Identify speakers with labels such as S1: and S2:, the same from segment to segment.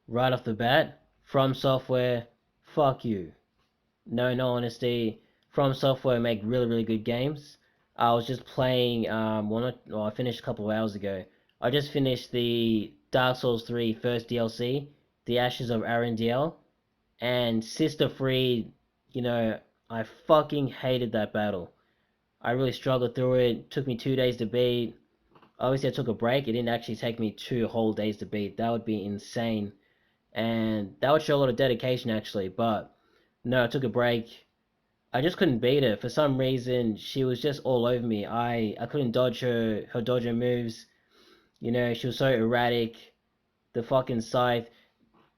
S1: right off the bat, From Software, fuck you. No honesty. From Software make really, really good games. I was just playing, I finished a couple of hours ago. I just finished the Dark Souls 3 first DLC, The Ashes of Arendelle, and Sister Fried, you know, I fucking hated that battle. I really struggled through it. It took me 2 days to beat. Obviously, I took a break. It didn't actually take me 2 whole days to beat. That would be insane. And that would show a lot of dedication, actually. But no, I took a break. I just couldn't beat her. For some reason, she was just all over me. I couldn't dodge her dodge moves. She was so erratic. The fucking scythe.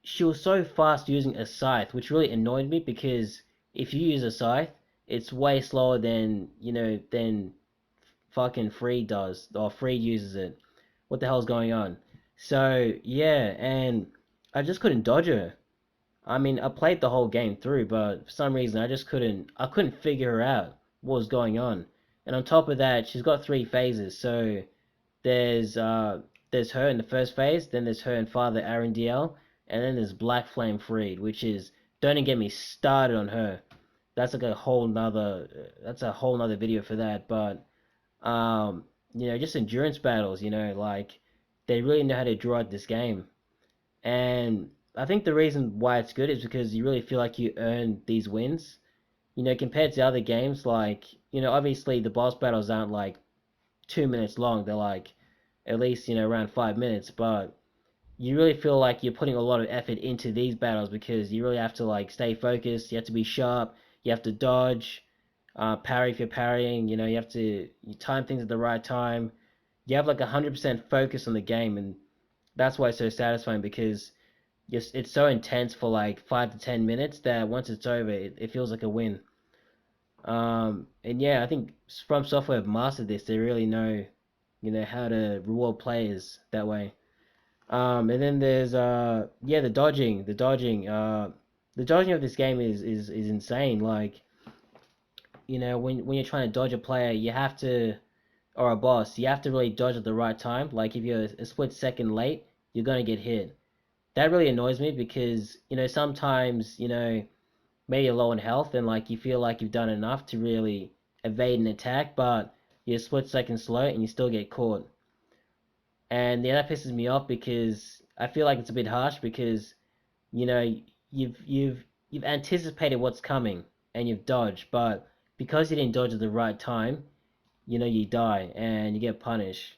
S1: She was so fast using a scythe, which really annoyed me because if you use a scythe, it's way slower than fucking Free does, or Free uses it. What the hell's going on? So yeah, and I just couldn't dodge her. I mean, I played the whole game through, but for some reason I couldn't figure her out what was going on. And on top of that, she's got three phases. So there's uh there's her in the first phase, then there's her and Father Arendiel, and then there's Black Flame Freed, which is don't even get me started on her. That's like a whole nother video for that. But just endurance battles, like they really know how to draw out this game. And I think the reason why it's good is because you really feel like you earn these wins. Compared to other games, like, obviously the boss battles aren't like 2 minutes long. They're like at least, around 5 minutes, but you really feel like you're putting a lot of effort into these battles because you really have to like stay focused, you have to be sharp, you have to dodge, parry if you're parrying, you have to you time things at the right time. You have like 100% focus on the game, and that's why it's so satisfying because it's so intense for like 5 to 10 minutes that once it's over, it feels like a win. And yeah, I think From Software have mastered this. They really know, how to reward players that way. And then there's yeah, the dodging of this game is insane. Like, when you're trying to dodge a player, you have to, or a boss, you have to really dodge at the right time. Like if you're a split second late, you're gonna get hit. That really annoys me because, sometimes, maybe you're low in health and like you feel like you've done enough to really evade an attack, but you're a split second slow and you still get caught. And yeah, that pisses me off because I feel like it's a bit harsh because, you know, you've anticipated what's coming and you've dodged, but because you didn't dodge at the right time, you die and you get punished.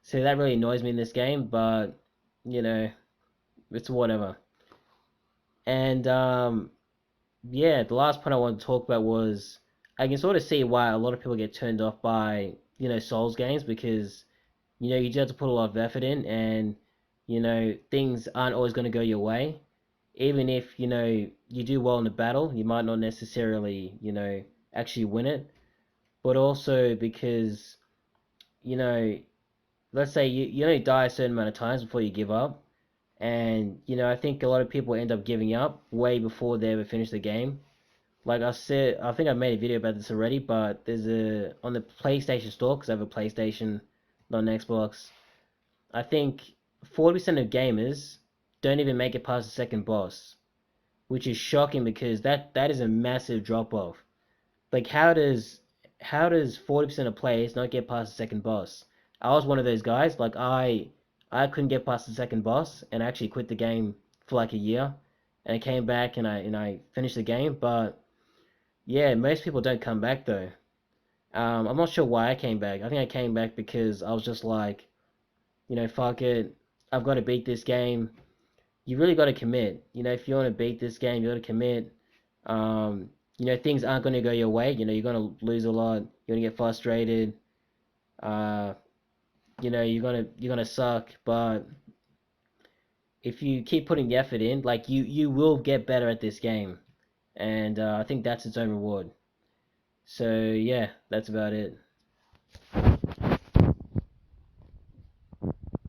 S1: So that really annoys me in this game, but you know, it's whatever. And yeah, the last point I wanted to talk about was I can sort of see why a lot of people get turned off by, Souls games because, you just have to put a lot of effort in and, things aren't always going to go your way. Even if, you do well in the battle, you might not necessarily, actually win it. But also because, you know, let's say you only die a certain amount of times before you give up. And, I think a lot of people end up giving up way before they ever finish the game. Like I said, I think I made a video about this already, but there's on the PlayStation Store, because I have a PlayStation, not an Xbox. I think 40% of gamers don't even make it past the second boss, which is shocking because that is a massive drop off. Like how does 40% of players not get past the second boss? I was one of those guys. Like I couldn't get past the second boss and I actually quit the game for like a year, and I came back and I finished the game, but yeah, most people don't come back though. I'm not sure why I came back. I think I came back because I was just like, fuck it. I've got to beat this game. You really got to commit. If you want to beat this game, you got to commit. Things aren't going to go your way. You're going to lose a lot. You're going to get frustrated. Uh, you're gonna suck. But if you keep putting the effort in, like you will get better at this game. And I think that's its own reward. So yeah, that's about it.